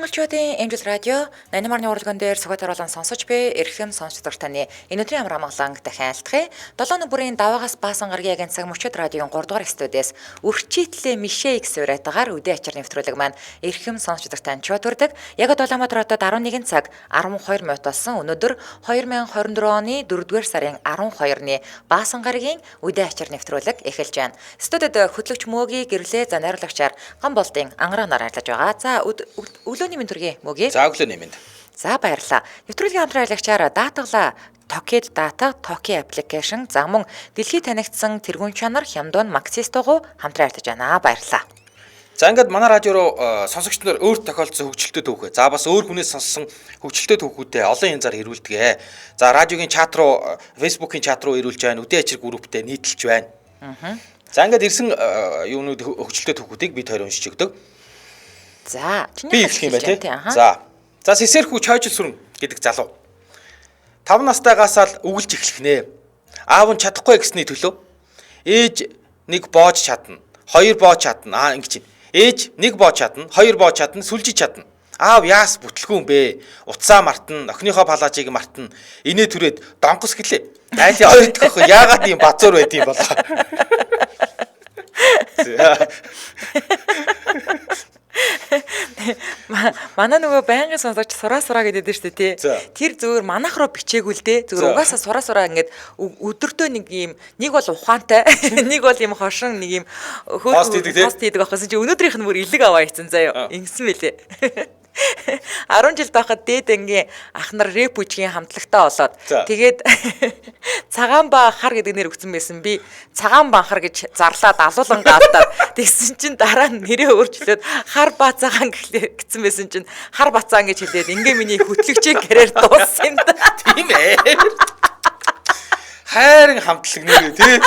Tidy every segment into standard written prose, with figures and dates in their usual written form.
Монголчуудын Эмжил радио 88-ны урлаган дээр сухад оруулан сонсож буй эрхэм сонсогч таны энэ өдрийн амар амгалан дахин айлтгая. 7 бүрийн даваагаас баасан гаргийн цаг мөчөд радиогийн 3 дугаар студиэс үрчитлээ Мишэ X урайтагаар үдээ ачаар нэвтрүүлэг маань эрхэм сонсогч тань чөтөрдөг. Яг Улаанбаатар хотод 11 цаг 12 минут болсон. Өнөөдөр 2024 оны 4-р сарын 12-ны баасан гаргийн үдээ ачаар нэвтрүүлэг эхэлж байна. Студид хөтлөгч Мөөгийн гэрлээ за найруулагчаар Гамболтын ангараанаар ажиллаж байгаа. За өглөөний мэнд төргий Мөөгийн. За өглөөний мэнд. За баярлалаа. Нэвтрүүлгийн хамтран аялагчаар даатгалаа Токид дата Токи аппликейшн за мөн дэлхийд танигдсан тэргуун чанар Хямдон Максистогоо хамтран ярьж байна. Баярлалаа. За ингээд манай радио руу сонсогч нар өөрт тохиолдсон хөгжилтэй түүхээ. За бас өөр хүнээс сонссон хөгжилтэй түүхүүдээ олон янзаар хэрүүлдэг. За радиогийн чат руу, фэйсбүүкийн чат руу ирүүлж байна. Үдээ ачир групптэй нийтэлж байна. За ингээд ирсэн юунууд хөгжилтэй түүхүүдийг бид хоёр уншиж өгдөг. За би эхлэх юм байна тий. За Сесерхүү Чойжл сүрэн гэдэг залуу 5 настайгаас л үгэлж эхлэхнэ. Аав нь чадахгүй гэсний төлөө ээж нэг боож чадна, 2 боож чадна. Ингэж юм. Ээж нэг боож чадна, 2 боож чадна, сүлжиж чадна. Аав яас бүтлгүй юм бэ? Утсаа мартна, охиныхоо палажийг мартна. Инээ түрээд донгос гэлээ. Айлын хоёр дахь яагаад ийм базуур байд юм болоо. Манай нөгөө байнгын сонсогч сураа гэдэг дээ шүү дээ тий. Тэр зөвөр манах руу бичээгүй л дээ. Зөвөр угаасаа сураа ингээд өдөртөө нэг бол ухаантай, нэг бол юм хошин, нэг юм хост хийдэг байхсан чи өнөөдрийнх нь бүр илэг аваа хийцэн заяа. Ингэсэн мэлээ. 10 жил байхад дээд ангийн ах нар рэп үжгийн хамтлагтаа болоод тэгээд цагаан ба хар гэдэг нэр өгсөн байсан. Би цагаан банхар гэж зарлаад алуулан гаалтаад тэгсэн чинь дараа нь нэрээ өөрчлөөд хар ба цагаан гэсэн байсан чинь хар бацаан гэж хэлээд ингээ миний хөтлөгчийн карьер дууссан юм да. Тийм ээ. Хайрын хамтлаг нэр тий.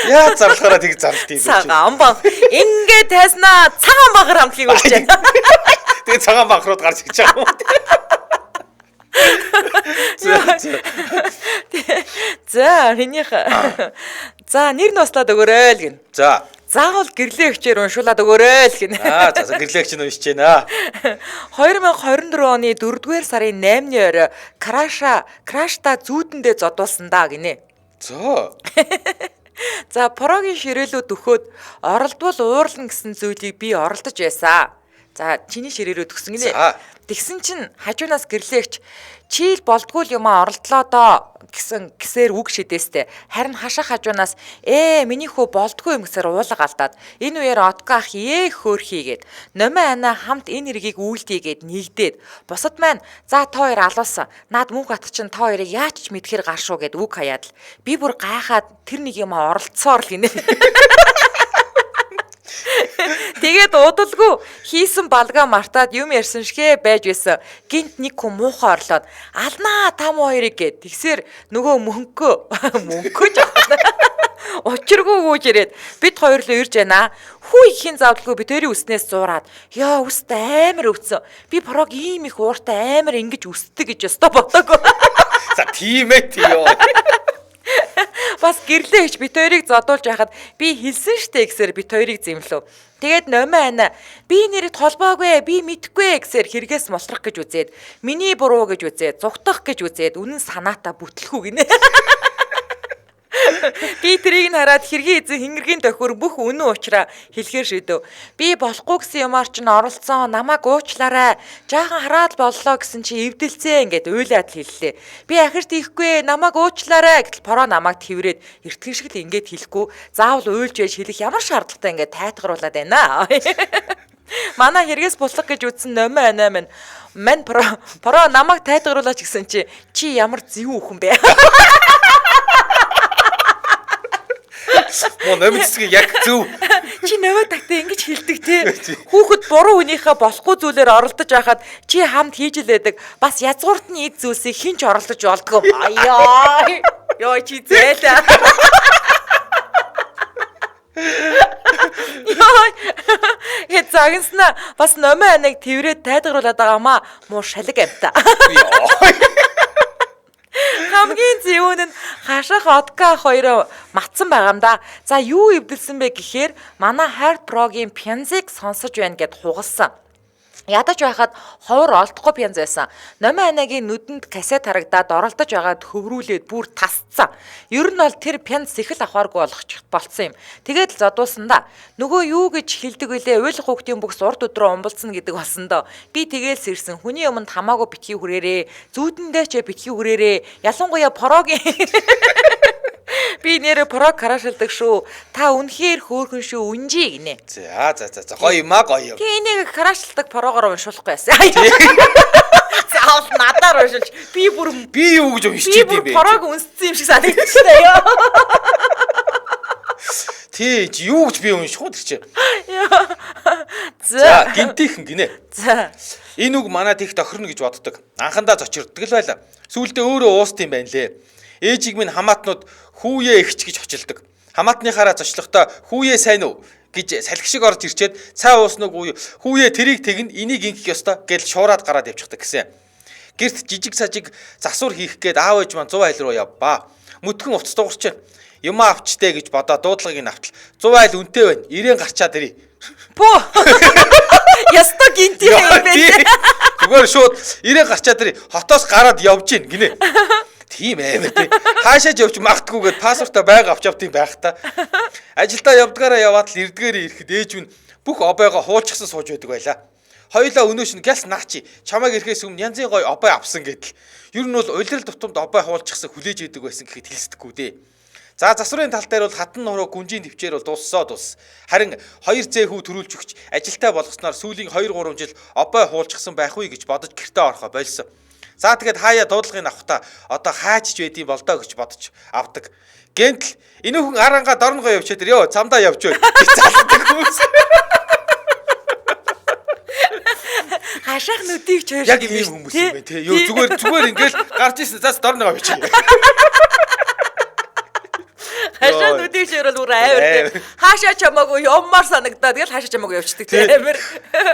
Яа зарлахаараа тийг зарлт юм бэ? Цагаан банх ингээ тайснаа цагаан банхар хамтлагийг өгч байна. Тэгээ цагаан банхрууд гарч ирж байгаа юм. За хинийх. За нэр нь услаад өгөөрэй л гин. За. Заавал гэрлээ хчээр уншуулад өгөөрэй л гин. За гэрлээ хч нь уншиж байна. 2024 оны 4-р сарын 8-ны орой крашта зүүдэндээ зодуулсан даа гинэ. За. За прогийн ширээлүүд өгөхөд оролдвол уурлна гэсэн зүйлийг би оролдож байсан. За чиний ширээрөө төгсөн гинэ. Тэгсэн чинь хажуунаас гэрлээгч чийл болдгүй юм оролдлоо доо гэсээр үг шидэстэй. Харин хашаа хажуунаас миний хөө болдгүй юм гэсээр уулга алдаад энэ үеэр отго ах хөөхийгээд номин ана хамт энэ хэргийг үйлдийгээд нэгдээд бусад маань за та хоёр алуулсан. Наад мөнх бат чинь та хоёрыг яаж ч мэдхээр гаршуу гэд үг хаяад л би бүр гайхаад тэр нэг юм оролцсоор л гинэ. Тэгээд удалгүй хийсэн балгаа мартаад юм ярьсан шигэ байж байсан. Гинт нэг хүн муухай орлоод алнаа там хоёрыг гэд тэгсэр нөгөө мөнгөө жаана. Учиргүй гүйж ирээд бид хоёр л ирж байна. Хүү ихийн завдалгүй би тэрийн үснээс зуураад яа үст амар өвцөн. Би прог ийм их ууртай амар ингэж үсдэг гэж өстө ботоогүй. За тийм ээ тийё. Бас гэрлээч бит хоёрыг зодуулж байхад би хэлсэн штэ гэсээр бит хоёрыг зэмлэв. Тэгээд номин ана би нэрт холбоогүй би мэдэхгүй гэсээр хэрэгээс мултрах гэж үзээд миний буруу гэж үзээд зүгтах гэж үзээд үнэн санаатаа бүтлэхүү гинэ. Би тэрийг нь хараад хэргийн эзэн хингэргийн тохиор бүх үнэн уучраа хэлэхээр шидэв. Би болохгүй гэсэн юмар чинь оролцсон намайг уучлаарай. Жаахан хараад боллоо гэсэн чи эвдэлцээ ингээд уйлаад хэллээ. Би ахирт ихгүй намайг уучлаарай гэтэл пороо намайг тэврээд эртгэн шиг л ингээд хэлэхгүй заавал уйлж яж хэлэх ямар шаардлагатай ингээд тайтгаруулад байна. Манай хэрэгээс буслах гэж үтсэн номин анаа мань пороо намайг тайтгаруулаач гэсэн чи ямар зэв хүн бэ? Мөн нэмэлцгээ яг зөв. Чи наваа тагтаа ингэж хэлдэг те. Хүүхэд буруу хүнийхээ болохгүй зүйлээр оролдож байхад чи хамт хийж л байдаг. Бас язгуурт нь эд зүйлсийг хинч оролдож болдгоо. Аяа. Йоо чи зээлээ. Яа загнасна бас номин аныг тэрвэрэд тайдгаруулад байгаамаа муу шалэг амта. Хамгийн зөвүүн нь хашаах одка хоёроо матсан байгаа юм да. За юу эвдэлсэн бэ гэхээр манай Hard Pro-гийн Pyanzig сонсож байна гэд хугалсан. Ядаж байхад ховор олдохгүй пянз байсан. Номин анагийн нүдэнд касет харагдаад оролдож байгаад хөврүүлээд бүр тасцсан. Ер нь бол тэр пянз сэхэл авахааргүй болцсон юм. Тэгээд л зодуулсан да. Нөгөө юу гэж хэлдэг вүлээ? Уйлах хүүхдийн бүкс урд өдрөө умбалцсан гэдэг болсон доо. Би тэгээл сэрсэн. Хүний өмнө хамаагүй битгий хүрээрээ. Зүүдэндээ ч битгий хүрээрээ. Ялангуяа порогийн би нэрэ прог карашилдаг шүү. Та үнэхээр хөөрхөн шүү. Үнжи гинэ. За. Гоё юм аа гоё. Тий энийг карашилдаг порогоор уншуулахгүй байсан. Заавал надаар уншилж би юу гэж уншиж идэв бэ? Би порог үнссэн юм шиг санагдчихлаа ёо. Тий юу гэж би унших уу тэр чинь. За гинтийнхэн гинэ. За. Энэ үг манад их тохирно гэж боддог. Анхандаа зочирддаг л байла. Сүүлдээ өөрөө уусд юм байна лээ. Ээжиг минь хамаатнууд хүүе эгч гэж очилдог. Хамаатныхаараа зочлохдоо хүүе сайн уу гэж салхи шиг орж ирчээд цаа уусна уу хүүе тэрийг тэгнэ энийг ингэх ёстой гэж шуураад гараад явчихдаг гэсэн. Гэрт жижиг сажиг засвар хийх гээд аав ээж маань 100 айл руу явбаа. Мөтгөн уцс дуурч юм авчтэй гэж бодоо дуудлагыг нь автал 100 айл үнэтэй байна. 90 гарчаад ирээ. Пөө. Яста гинти юм бэ? Зүгээр шууд 90 гарчаад ирээ. Хотоос гараад явж гин гинэ. Тийм ээ тий. Хаашаач явж магтгүйгээд паспортоо байга авч явдсан байх та. Ажилдаа явдгаараа яваад л эрдгээр ирэхэд ээж минь бүх обойгоо хуулчихсан сууж байдаг байлаа. Хоёулаа өнөөш нь гялс наачи чамайг ирэхээс өмнө янзын гой обой авсан гэдэл. Ер нь бол улирал тутамд обой хуулчихсан хүлээж идэг байсан гэхэд хэлсдэггүй дээ. За засварын тал дээр бол хатан нуруу гүнжийн төвчээр бол дууссан. Харин 2 зэхүү төрүүлж өгч ажилтаа болгосноор сүүлийн 2-3 жил обой хуулчихсан байх уу гэж бодож гэртээ орохоо болсон. За тэгээд хаяа дуудлагыг авахта одоо хаач ч байдığım болдоо гэж бодож авдаг. Гэнтл энэ хүн аранга дорногоо явчаад ёо замдаа явж бай. Залдаг хүмүүс. Хашаах нүдийг ч хоёр яг ийм хүмүүс юм байна те. Ёо зүгээр ингээл гарч ирсэн заас дорногоо явчих. Хашаа нүдийг ширэл үр авир. Хаашаа чамаагүй юммаар санагдаад тэгэл хаашаа чамаагүй явчихдаг амир.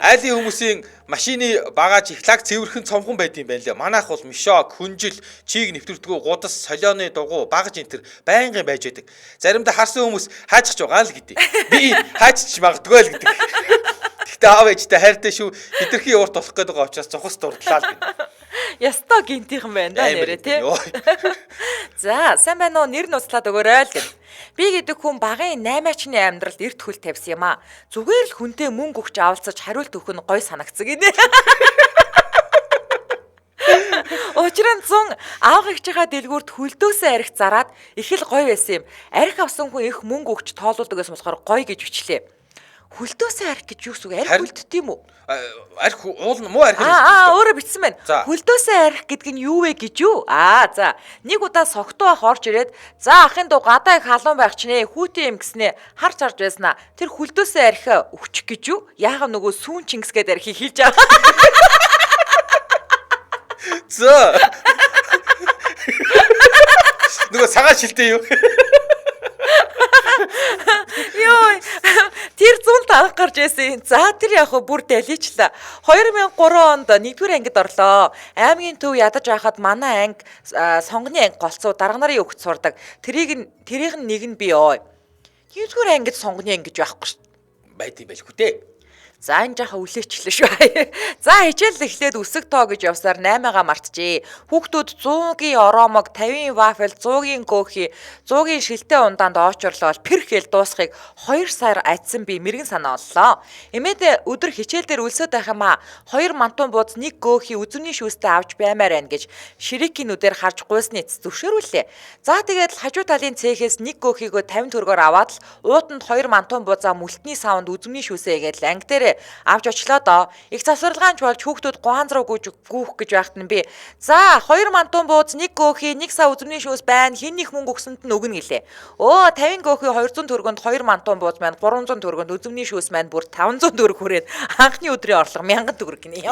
Айлын хүмүүсийн машины багаж ихлаг цэвэрхэн цомхон байд юм байна лээ. Манайх бол мишок, хүнжил, чийг нэвтрдэггүй гудас, солионы дугуй, багаж энтер байнгын байж байдаг. Заримдаа харсан хүмүүс хаажчих байгаа л гэдэг. Би хаажчих магадгүй л гэдэг. Гэтэ аав ээжтэй хайртай шүү. Хитрхи урт болох гээд байгаа учраас цохос дурдлаа л гэнэ. Ястаа гинтийнхэн байна да нэрэ тий. За сайн байна уу нэр нь уцлаад өгөөрэй л гэн. Би гэдэг хүн багын 8-ачны амьдралд эрт хөл тавьсан юм аа. Зүгээр л хүнтэй мөнгө өгч авалцаж хариулт өгөх нь гой санагцсан гинэ. Учир нь 100 аав эгчийнхаа дэлгүүрт хөлдөөсөө арх зараад их л гой байсан юм. Арх авсан хүн их мөнгө өгч тоолуулдаг гэсэн болохоор гой гэж бичлээ. Хөлдөөсөө арх гэж юу гэсэн үг? Арх хөлддөг юм уу? Арх уул муу арх. Өөрө бичсэн байна. Хөлдөөсөө арх гэдэг нь юу вэ гэж юу? За. Нэг удаа согтуу ах орж ирээд за ахын дуу гадаа их халуун байх ч нэ хүүтэн юм гэснээ харж харж байснаа. Тэр хөлдөөсөө арх өччих гэж юу? Яагаад нөгөө сүүн чингисгээд архийг хийж байгаа. За. Нөгөө цагаан шилтэй юу? Йоо. Тэр 105 гарч байсан. За тэр яг бүр даличлаа. 2003 онд 1-р ангид орлоо. Аймгийн төв ядаж байхад манай анги сонгоны анги голцоо дарга нарын өгч сурдаг. Тэрийг нэг нь би ёо. 1-р ангид сонгоны анги гэж байхгүй шүү. Байд юм байлгүй дээ. За энэ жааха үлээчлээ шүү. За хичээл эхлээд үсэг тоо гэж явсаар 8-аа мартжээ. Хүүхдүүд 100-ийн оромог, 50-ийн вафел, 100-ийн кофе, 100-ийн шилтэй ундаанд оочрлоо перхэл дуусхийг 2 сар айдсан би мэрэгэн санаа оллоо. Эмээд өдөр хичээл дээр үлсээд байх юм аа. 2 мантун бууз 1 кофе үзүмний шүүстэй авч баймаар байна гэж ширикийн нүдээр харж гуйсны зөвшөөрүүлээ. За тэгээд л хажуу талын цехээс 1 кофегөө 50 төгрөгөөр аваад л уутанд 2 мантун буузаа мүлтний савнд үзүмний шүүсээ гээд анги дээр авч очлоо доо. Их завсарлагаанч болж хүүхдүүд гуанз руу гүүх гэж байхад нь би за 2 мантун бууз 1 кофе 1 сав үзүмний шүүс байна. Хэн их мөнгө өгсөнд нь өгнө гэлээ. 50 кофе 200 төгрөгөнд 2 мантун бууз маань 300 төгрөгөнд үзүмний шүүс маань бүр 500 төгрөг хүрээд анхны өдрийн орлого 1000 төгрөг гинэ.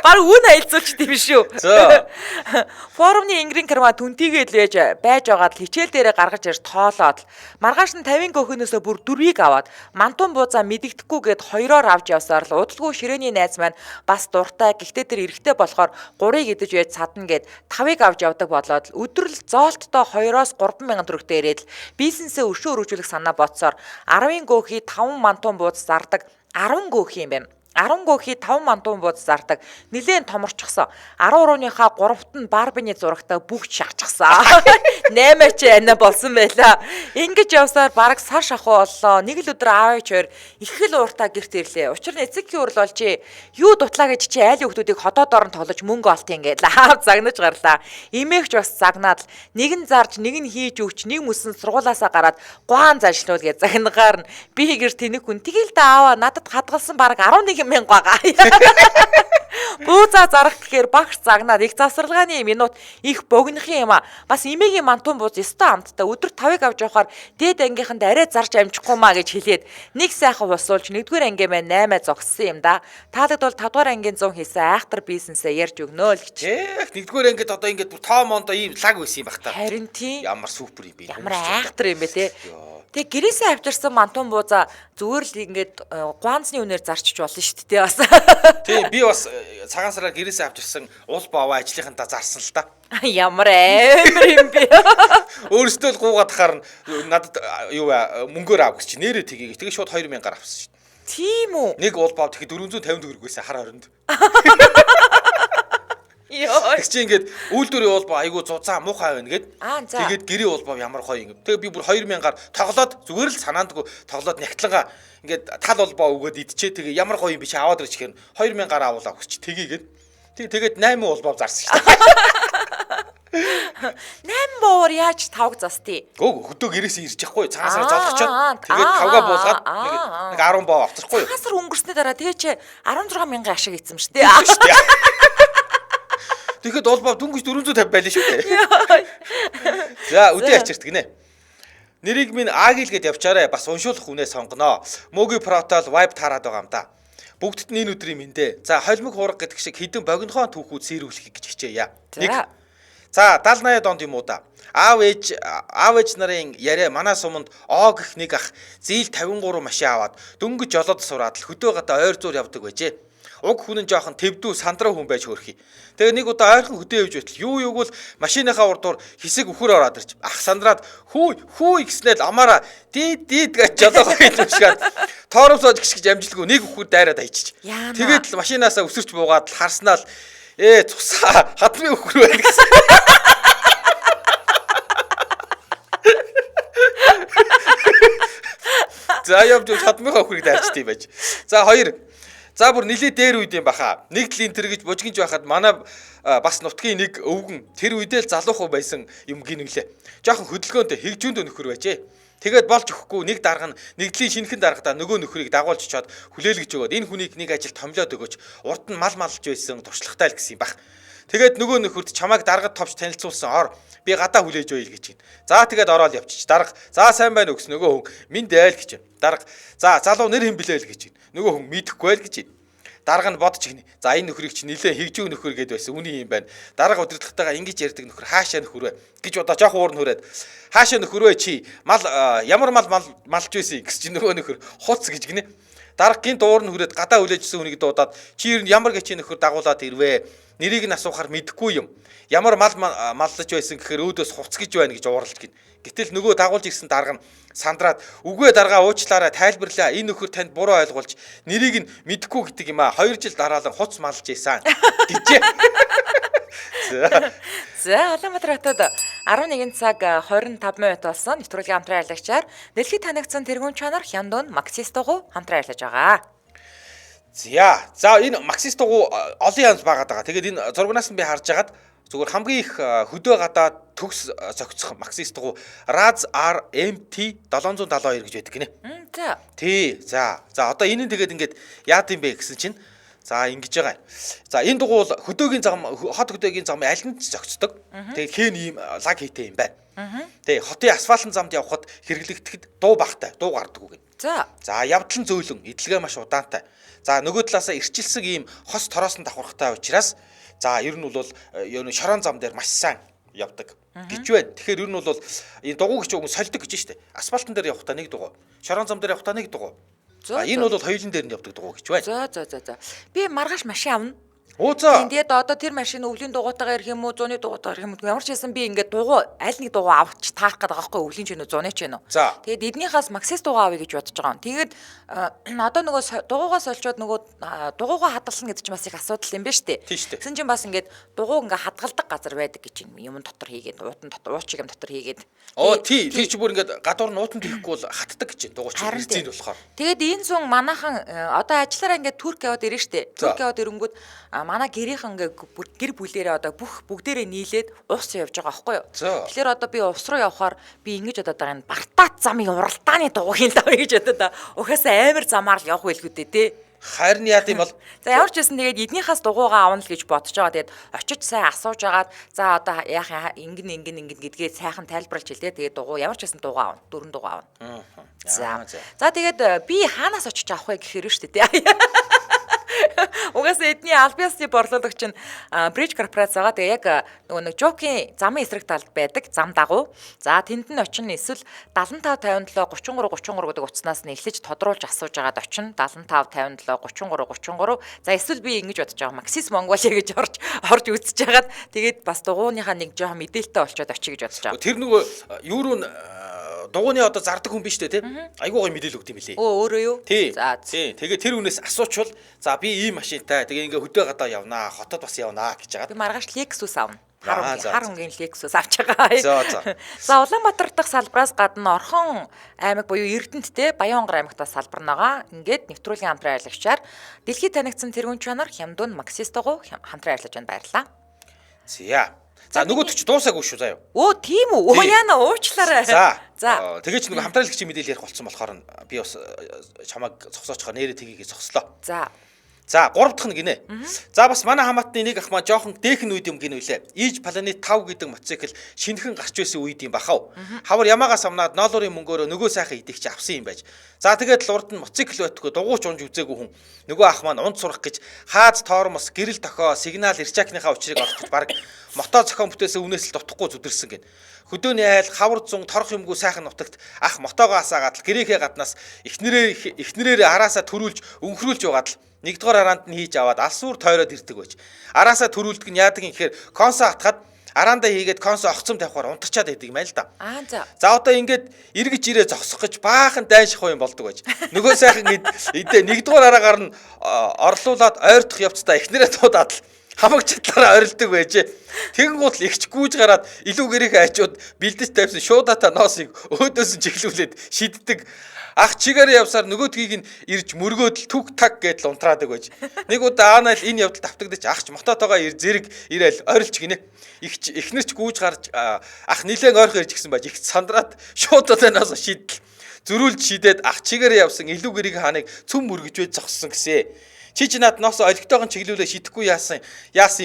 Бараг үн айлцуулчт юм шүү. Форумны ингрийн карма түнтийгээд байж байгаад хичээл дээрээ гаргаж ирж тоолоод маргааш нь 50 кофенөөсөө бүр 4-ийг аваад мантун буузаа мэдэгдэхгүйгээд 2-оор авч явсаар л удалгүй ширээний найз маань бас дуртай гэхдээ тэр эрэхтэй болохоор 3-ыг идэж байж садна гэд 5-ыг авч явдаг болоод өдрөл зоолттой 2-оос 3,000 төгрөгтэй ирээд бизнесээ өршөөр үржүүлэх санаа бодсоор 10-ын кофе 5 мантун бууз зардаг 10 кофе юм байна. 10 гөөхий 5 мантуун бууз зардаг. Нилээн томорчихсон. 13-ныхаа 3-т нь Барбины зурагтаа бүгд шахчихсан. 8 ч анаа болсон байлаа. Ингэж явсаар бараг сар шахуу боллоо. Нэг л өдөр аав ээж хоёр их л ууртаа гэрт ирлээ. Учир нь эцэг хөр бол чи юу дутлаа гэж чи айл хүмүүсийг ходоод орон тоглож мөнгө олтын гээд аав загнаж гарлаа. Имээгч бас загнаад нэг нь зарж нэг нь хийж өгч нэг мөсөн сургуулаасаа гараад гуан зажлуул гэж загнагаар нь би гэр тэнэг хүн тэгэл да аава надад хадгалсан бараг 11 мянга байгаа. Бүүза зарах гэхээр багш загнаад их завсарлагын минут их богинохын юм а. Бас имээгийн мантун бууз өстой амттай өдөрт 5-ыг авч явахаар дээд ангийнханд арай зарж амжихгүй маа гэж хэлээд нэг сайхан усуулж 1-р анги мэн 8 зогссон юм да. Таалад бол 5-р ангийн 100 хийсэн айхтар бизнесээ ярьж өгнө л гэж. 1-р ангид одоо ингээд бүр тоо мондо ийм лаг байсан юм баг та. Харин тийм. Ямар супер юм бэ. Ямар айхтар юм бэ те. Тэг гэрээсээ авчирсан мантун бууза зүгээр л ингээд гуанзны үнээр зарчиж болно шүү дээ бас. Тийм би бас цагаан сараар гэрээсээ авчирсан уул баваа ажлынхантаа зарсан л та. Ямар амар юм бэ. Өөрөөсөө л гуугаад хахаар надад юу мөнгөөр аав гэж чи нэрээ тгийгээ. Тэгээ шууд 2000-аар авсан шүү дээ. Тийм үү? Нэг уул бав тэгэхээр 450 төгрөг байсан хар оронд. Йоо. Тэг чи ингээд үйлдвэрийн уул бав айгу зузаан муухай байна гэд. Тэгээд гэрээ уул бав ямар гоё юм. Тэгээ би бүр 2000-аар тоглоод зүгээр л санаандгүй тоглоод нягтлангаа ингээд тал уул бав өгөөд идчихээ. Тэгээ ямар гоё юм биш аваад ирж гэхээр 2000-аар авуулаа өгч тгийгээд. Тэгээд 8 уул бав зарсан шүү дээ. 8 боор яаж 5-г застий? Хөдөө гэрээсээ ирж яахгүй цагаан сар золгочоод тэгээд 5-гаа буулгаад нэг 10 боо авчихгүй. Цагаан сар өнгөрснөө дараа тэгээ чи 16 мянган ашиг ийцэн шүү дээ. Тэгэхэд улбав дүнгэж 450 байлаа шүү дээ. За үдээ ачирт гинэ. Нэрийг минь Агил гэд явчаарэ бас уншуулах хүнээ сонгоноо. Мөгийн протол вайб таарад байгаа юм да. Бүгдд нь энэ өдрийн мэндэ. За холимог хуурга гэдэг шиг хідэн богинохон түүхүүд сэрүүлэхийг гэж хичээе. За 70 80 донд юм уу да. Аав ээж нарын яриа манай суманд О гэх нэг ах зээл 53 машин аваад дөнгөж жолоод сураад л хөдөө гадаа ойр зуур явдаг байжээ. Уг хүн нь жоохон твдүү сандраа хүн байж хөрхий. Тэгээ нэг удаа ойрхон хөдөө явж байтал юу юуг л машиныхаа урдуур хэсэг өхөр ороод ирж ах сандраад хүү гэснээр амаараа дид гэж жолоогоо хэлвшгээд тооромсоо гიშгэж амжилтгүй нэг өхөр дайраад айчиж. Тэгээд л машинаасаа өсөрч буугаад л харснаа л цусаа хадмын өхөр байна гэсэн. За явж хадмынхаа өхрийг дайрчдээ байж. За 2 За бүр нилээ дээр үед юм баха. Нэг талын тэр гэж бужигнж байхад манай бас нутгийн нэг өвгөн тэр үедээ л залуухан байсан юм гинэглээ. Жохон хөдөлгөөнтэй хэгжүүнд нөхөр байжээ. Тэгээд болж өгөхгүй нэг дарга нь нэг талын шинхэн даргадаа нөгөө нөхрийг дагуулж чаад хүлээлгэж өгөөд энэ хүнийг нэг ажил томлоод өгөөч. Урд нь мал малж байсан туршлагатай л гэсэн юм бах. Тэгээд нөгөө нөхөрд чамайг даргад товч танилцуулсан ор би гадаа хүлээж өгье гэж байна. За тэгээд ороод явчих. Дарга за сайн байна уу гэсэн нөгөө хүн минь дээл гэж байна. Дарга за залуу нэр хэм блээ л гэж байна. Нөгөө хүн мэдэхгүй байл гэж байна. Дарга нь бодож гинэ. За энэ нөхрийг чи нилээ хэгжүү нөхөр гэдээ байсан. Үний юм байна. Дарга удирдлагатайгаа ингэж ярьдаг нөхөр хаашаа нөхөр вэ гэж удаа жоох уурн хүрээд хаашаа нөхөр вэ чи мал ямар мал малж байсан гэж чи нөгөө нөхөр хуц гэж гинэ. Дарга гинт уурн хүрээд гадаа хүлээжсэн хүнийг дуудаад чи ер нь ямар гэж нөхөр дагуулад ирвэ. Нэрийг нь асуухаар мэдэхгүй юм. Ямар мал маллаж байсан гэхээр өөдөөс хуц гэж байна гэж уурлж гин. Гэтэл нөгөө дагуулж ирсэн дарга нь сандраад үгүй даргаа уучлаарай тайлбарлаа энэ нөхөр танд буруу ойлгуулж нэрийг нь мэдэхгүй гэдэг юм а 2 жил дараалан хуц малж ийсэн гэжээ. За Улаанбаатар хотод 11 цаг 25 минут болсон. Нэвтрүүлгийн хамтран аялагчаар дэлхийд танигдсан тэргуун чанар Хяндун Максис дугуй хамтран аялаж байгаа. За энэ Максис дугуй олон янз байгаад байгаа. Тэгээд энэ зургнаас нь би харж агаад зүгээр хамгийн их хөдөө гадаад төгс зохицох Максис дугуй Raz RMT 772 гэж байдаг гинэ. За. Тий. За одоо энэ нь тэгээд ингээд яад юм бэ гэсэн чинь за ингэж байгаа. За энэ дугуй бол хөдөөгийн зам хот хөдөөгийн зам алинд зохицдог. Тэгээд хэн ийм лаг хийтэй юм байна. Тэгээд хотын асфальтын замд явхад хэрэглэгдэхэд дуу багтай, дуу гардаг үг гин. За явдлан зөөлөн, эдлэгээ маш удаантай. За нөгөө талаасаа ирчилсэн ийм хос тороос нь давхархтай учраас за ер нь бол шорон зам дээр маш сайн явдаг гэж байна. Тэгэхээр ер нь бол энэ дугуй гэж үг сольдог гэж штэ. Асфальтан дээр явахдаа нэг дугуй, шорон зам дээр явахдаа нэг дугуй. Энэ бол хоёулын дээр нь явдаг дугуй гэж байна. За. Би маргааш машин авна. Оо за. Тэгээд одоо тэр машин өвлийн дугуйтайгаар ирэх юм уу, 100-ны дугуйтайгаар ирэх юм уу? Ямар ч байсан би ингээд дугуй аль нэг дугуй авч таах гэдэг байгаа байхгүй өвлийн ч юм уу, 100-ны ч юм уу. Тэгээд эднийхээс Maxis дугуй авъя гэж бодож байгаа юм. Тэгээд одоо нөгөө дугуйгаас олчоод нөгөө дугуйгаа хадгална гэдэг чинь бас их асуудал юм байна шүү дээ. Тэгсэн чинь бас ингээд дугуй ингээд хадгалдаг газар байдаг гэж юм дотор хийгээд, уутан дотор, уучиг юм дотор хийгээд. Оо тий чи бүр ингээд гадуур нь уутан хийхгүй бол хатдаг гэж дугуйч хэрэгцээнд болохоор. Тэгээд энэ зун манайхан одоо ажиллаараа ингээд Турк яваад ирэн штэ. Турк яваад ирэнгүүт манай гэрийнхэн ингээд гэр бүлээрээ одоо бүгдээрээ нийлээд ус явж байгаа байхгүй юу. Тэгэхээр одоо би ус руу явхаар би ингэж бодоод байгаа юм. Бартаат замын уралдааны дугуйн лав гэж бодоод угаасаа амар замаар л явах байлгүй дээ тий. Харин яа гэм бол за ямар ч байсан тэгээд эднийхээс дугуйгаа авна л гэж бодож байгаа. Тэгээд очиж сайн асууж агаад за одоо яах ингэн гэдгээ сайхан тайлбарлаж хэлээ. Тэгээд дугуй ямар ч байсан дугуй авна. 4 дугуй авна. За тэгээд би хаанаас очиж авах вэ гэхээр шүү дээ. Угаасаа эдний аль биесны борлуулагч нь Bridge Corporation байгаа. Тэгээ яг нөгөө нэг жокийн замын эсрэг талд байдаг зам дагуу. За тэнд нь очино эсвэл 75 57 33 гэдэг утаснаас нь эхлэж тодруулж асууж агаад очино 75 57 33 33. За эсвэл би ингэж бодож байгаа Maxis Mongolia гэж орж үзэж агаад тэгээд бас дугуйныхаа нэг жоохон мэдээлэлтэй болчиход очие гэж бодож байгаа. Тэр нөгөө юу руу дугуйны одоо зардаг хүн биш үү те? Айгуу гоё мэдээлэл өгд юм билий. Өөрөө юу? За тий. Тэгээ тэр хүнээс асуучвал за би ийм машинтай тэгээ ингээ хөдөө гадаа явнаа, хотод бас явнаа гэж байгаа. Би маргааш Lexus авна. Хар өнгийн Lexus авч байгаа. За Улаанбаатар дахь салбраас гадна Орхон аймаг буюу Эрдэнэттэй Баянгар аймагтаас салбар байгаа. Ингээд нэвтрүүлгийн хамтран аялагчаар дэлхийд танигдсан тэргүүн чанар Хямдун Maxis дугуй хамтран аярлаж баярлаа. За нөгөөд ч дуусаагүй шүү заяа. Оо тийм үү? Оо яана уучлаарай. За тэгээ ч нөгөө хамтраалагчийн мэдээлэл ярих болсон болохоор би бас чамайг зогсоочхоо нэрээ тгийгээ зогслоо. За 3 дахь нь гинэ. За бас манай хамаатны нэг ах маа жоохон дээхэн үед юм гинэ үлээ. Ийж Planet 5 гэдэг мотоцикл шинэхэн гарч байсан үед юм бахав. Хавар ямаагаас амнаад $1 мөнгөөрөө нөгөө сайхан идэгч авсан юм байж. За тэгээд л урд нь мотоцикл байтгүй дугуйч унж үзээгүй хүн. Нөгөө ах маань унд сурах гэж хаад тоормос гэрэл тохоо сигнал ирчаакныхаа учрыг олох гэж баг мото зохион бүтээсэн үнээс л дутхгүй зүдэрсэн гин. Хөдөөний айл хавар зун торох юмгүй сайхан нутагт ах мотогоо асаагаад л гэрээхээ гаднаас эхнэрээр араасаа төрүүлж өнхрүүлж байгаад л нэгдүгээр араанд нь хийж аваад алсуур тойроод ирдэг байж. Араасаа төрүүлдэг нь яадаг юм гэхээр консо хатгаад араандаа хийгээд консо огцом тавихаар унтарчаад байдаг юм л да. За одоо ингээд эргэж ирээ зогсох гэж баахан дайших юм болдог байж. Нөгөө сайхан нэгдүгээр араагаар нь орлуулад ойртох явцдаа эхнэрээ дуудаад л хамаг чадлаараа орилдог байж. Тэгэнгუут л ихч гүйж гараад илүү гэрэх айчууд бэлдэж тавьсан шуудата ноосыг өөдөөс нь чиглүүлээд шиддэг. Ах чигээр явсаар нөгөөдгийг нь ирж мөргөөд л түг таг гэдэл унтраадаг байж. Нэг удаа аанаал энэ явдалд автагдаж ахч мототойгоо зэрэг ирээл орилж гинэ. Эхнэрч гүйж гарч ах нилээн ойрхон ирж гисэн байж их сандраад шууд одоноос шидэл зөрүүлж шидээд ах чигээр явсан илүү гэрийг хааныг цөм мөргөж байж зогссон гэсэн. Чи над ноосоо олигтойгоо чиглүүлээ шидэхгүй яасан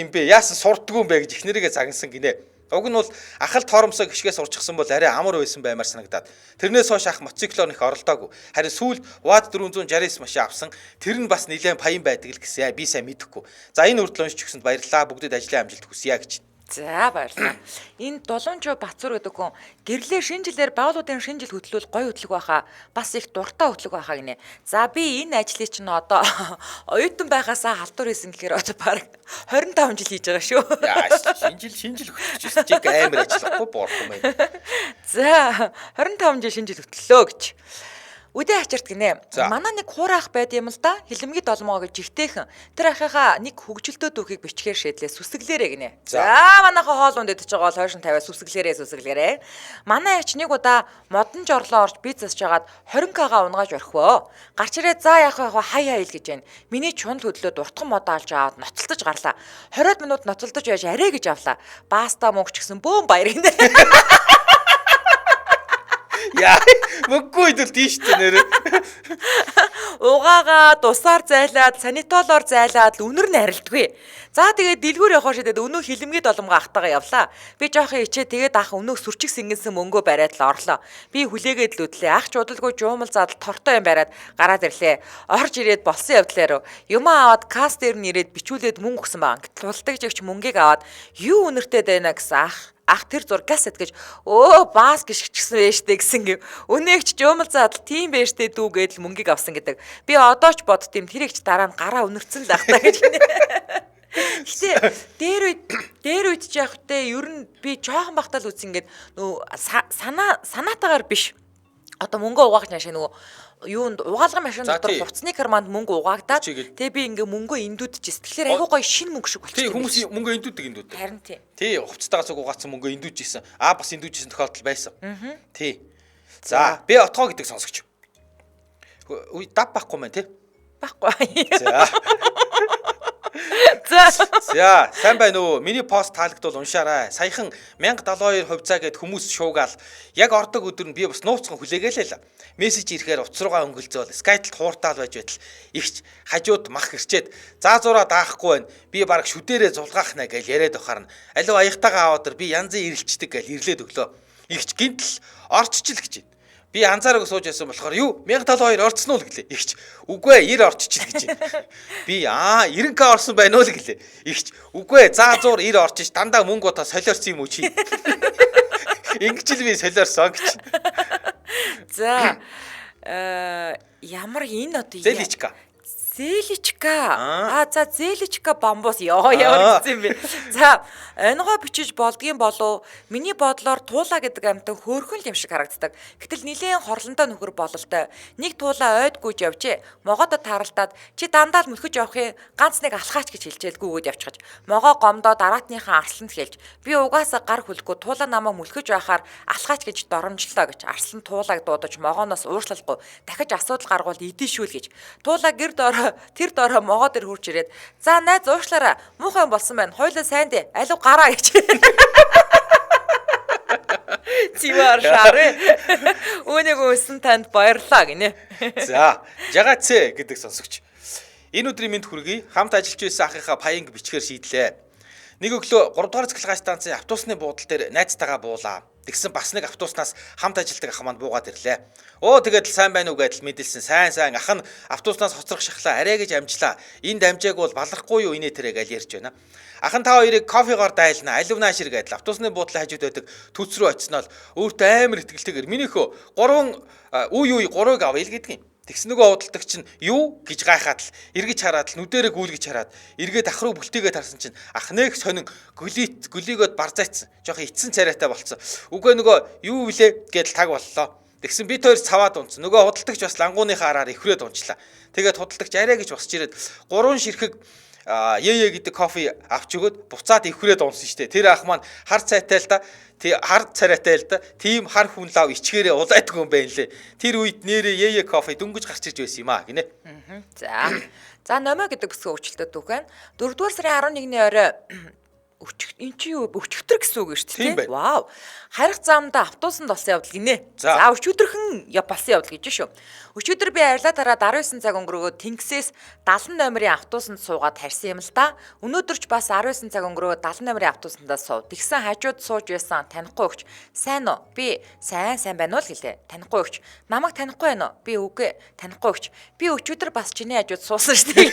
юм бэ? Яасан сурддгүй юм бэ гэж эхнэрийгээ загнасан гинэ. Уг нь бол ахал торомсоо гიშгээс урчихсан бол арай амар байсан баймаар санагдаад. Тэрнээс хойш ах мотоциклоор их оролдоогүй. Харин сүүл Watt 469 машин авсан. Тэр нь бас нэлээд паян байдаг л гэсэн. Би сайн мэдэхгүй. За энэ үрдэл уншиж өгсөнд баярлалаа. Бүгдэд ажлын амжилт хүсье гэж. За баярлалаа. Энэ Долоонжоо Бацур гэдэг хүн гэрлээ шинэ жилээр байгууллагын шинэ жил хөтлөл гоё хөтлөг байхаа бас их дуртай хөтлөг байхаа гинэ. За би энэ ажлыг чинь одоо оюутан байхасаа халдвар хийсэн гэхээр одоо баг 25 жил хийж байгаа шүү. Яа шинэ жил хөтлөж чиг амар ажиллахгүй боорхон байна. За 25 жил шинэ жил хөтлөлөө гэж. Үдээ ачаарт гинэ. Манай нэг хуурах байд юм л да. Хилэмгийн долмоо гэж жигтэйхэн. Тэр ахыхаа нэг хөгжилтөө дүүхийг бичгээр шийдлээ сүсгэлээрээ гинэ. За манайхаа хоол унд идэж байгаа бол хойшин тавиа сүсгэлээрээ. Манай ач нэг удаа модон жорлоо орж би засж агаад 20к-га унгааж орхивөө. Гарч ирээ за яах вэ хай гэж байна. Миний чунд хөдлөөд уртхан модоо алж аваад ноцолдож гарлаа. 20 минут ноцолдож байж арай гэж авлаа. Баста мөнгө ч гэсэн бөөм баяр гинэ. Яа мөггүй идэл тийш тэ нэрэ. Угаагаад усаар зайлаад санитолоор зайлаад үнэр нь арилдгүй. За тэгээд дэлгүүр явах шидэд өнөө хилэмгийн доломгоо ахтагаа явлаа. Би жоохон ичээ тэгээд ах өнөө сүрчиг сэнгэнсэн мөнгөө бариад л орлоо. Би хүлээгээд л үдлээ. Ах ч удалгүй жуумал задал тортой юм бариад гараад ирлээ. Орж ирээд болсон явдлаар юм аваад касс дээр нь ирээд бичүүлээд мөнгө өгсөн баа. Тултагчигч мөнгийг аваад юу үнэртэй байна гэсэн ах тэр зургаас эт гэж баас гიშгчсэн байштэй гэсэн гэв. Өнөөгч жуумал задал тийм байштэй дүү гэдэл мөнгийг авсан гэдэг. Би одоо ч бодд юм тэрэгч дараа нь гараа үнэрцэн л ахтаа гэж. Гэтэ дээр үед ч яг хөтэ ер нь би жоохон бахтал үз ингээд нөгөө санаатаагаар биш. Одоо мөнгө угаах няшаа нөгөө юунд угаалгын машин дотор хувцсны карманд мөнгө угаагдаад тэгээ би ингээ мөнгөө эндүүдчихсэн. Тэгэхээр айгуу гоё шинэ мөнгө шиг болчихсон. Тий хүмүүс мөнгөө эндүүдэг. Харин тий. Тий хувцастайгаас угаацсан мөнгөө эндүүжсэн. Бас эндүүжсэн тохиолдол байсан. Тий. За би отгоо гэдэг сонсогч. Үе дав байхгүй мэн тий. Байхгүй. За. За, сайн байна уу? Миний пост таалагдвал уншаарай. Саяхан 1072 хувьцаа гэд хүмүүс шуугаал. Яг ордог өдөр нь би бас нууцхан хүлээгээл л. Мессеж ирэхээр утас руугаа өнгөлзөөл. Skype-д хууртаал байж байтал ихч хажууд мах ирчээд заа зураа даахгүй байна. Би баг шүдэрээ зулгаах нэ гэж яриад бахарна. Аливаа аягтайгаа аваад би янзын ирэлцдэг гэж ирлээд өглөө. Ихч гинтл орччил гэж байна. Би анзаараг сууж ясан болохоор юу 1072 орцсон уу гэлээ. Игч үгүй ээ 90 орччихл гэж байна. Би 90к орсон байна уу л гэлээ. Игч үгүй ээ заа зур 90 орчиж дандаа мөнгө удаа солиорсон юм уу чи. Ингэж л би солиорсон гэж. За ямар энэ одоо Зэличка. За Зэличка бамбус ямар гэсэн юм бэ? За энэгоо бичиж болдгийн болов миний бодлоор туулаа гэдэг амьтан хөөрхөн юм шиг харагддаг. Гэтэл нилийн хорлондоо нөхөр бололтой. Нэг туулаа ойд гүйж явжээ. Могоодо таралтаад чи дандаа л мөлхөж явахын ганц нэг алхаач гэж хэлжээлгүйгээд явчихаж. Могоо гомдоо дараатныхаа арсланд хэлж би угаасаа гар хүлэхгүй туулаа намайг мөлхөж байхаар алхаач гэж доромжлоо гэж арслан туулааг дуудаж могооноос уушлахгүй дахиж асуудал гаргуул идэшүүл гэж. Туулаа гэр дороо тэр дороо могоо дээр хурж ирээд за найз уушлаараа муухай юм болсон байна. Хойлоо сайн дээ. Алив гараа гэж. Тивар шарэ. Үүнийг өсөн танд баярлаа гинэ. За, жагаац гэдэг сонсогч. Энэ өдрийн мэнд хүргэе. Хамт ажиллаж байсан ахыхаа паянг бичгээр шийдлээ. Нэг өглөө 3 дугаар цэцлэгээ станцын автобусны буудлын дээр найзтайгаа буулаа. Тэгсэн бас нэг автобуснаас хамт ажилладаг ах маань буугаад ирлээ. Тэгээд сайн байна уу гэдэл мэдэлсэн. Сайн ах нь автобуснаас хоцрох шахлаа арай гэж амжлаа. Энд амжааг бол балархгүй юу инээ тэрэг аль ярьж байна. Ахан та хоёрыг кофегоор дайлна. Аливнаа шир гэдэл автобусны буудлын хажууд байдаг төц рүү очсноо өөртөө амар ихтгэлтэйгээр минийхөө 3 3-ыг авъя л гэдэг юм. Тэгс нөгөө худалдагч нь юу гэж гайхаад л эргэж хараад л нүдэрээ гүйлгэж хараад эргээд ах руу бүлтийгээ тарсан чинь ах нэг сонин гөлийгөөд барзайцсан. Жохон эцсэн царайтай болцсон. Үгүй нөгөө юу вүлээ гэдэл таг боллоо. Тэгсэн бид хоёр цаваад унцсан. Нөгөө худалдагч бас лангууныхаа араар ихрээд унчлаа. Тэгээд худалдагч арай гэж босч ирээд 3 ширхэг яе гэдэг кофе авч өгөөд буцаад ихрээд унсан штэ. Тэр ах маань хар цайтай л да. Хар царайтай л да. Тим хар хүн лав ичгээрээ улайдаг юм байна лээ. Тэр үед нэрээ яе кофе дөнгөж гарч ирж байсан юм гинэ. За номоо гэдэг бүсгүй өвчлөлтөд түүхэн 4-р сарын 11-ний орой эн чи юу өчигдөр гэсэн үг шүү дээ. Вау. Харих замдаа автобусанд болсон явдал гинэ. За өчигдөрхөн болсон явдал гэж шүү. Өчигдөр би арилаа тараад 19 цаг өнгөрөөгөө Тэнгисээс 70 номерын автобусанд суугаад харьсан юм л да. Өнөөдөр ч бас 19 цаг өнгөрөөгөө 70 номерын автобусандаа суув. Тэгсэн хажууд сууж байсан танихгүй өгч сайн уу? Би сайн байна уу л гэлээ. Танихгүй өгч намайг танихгүй байна уу? Би үгүй танихгүй өгч би өчигдөр бас чиний хажууд суусан шүү дээ.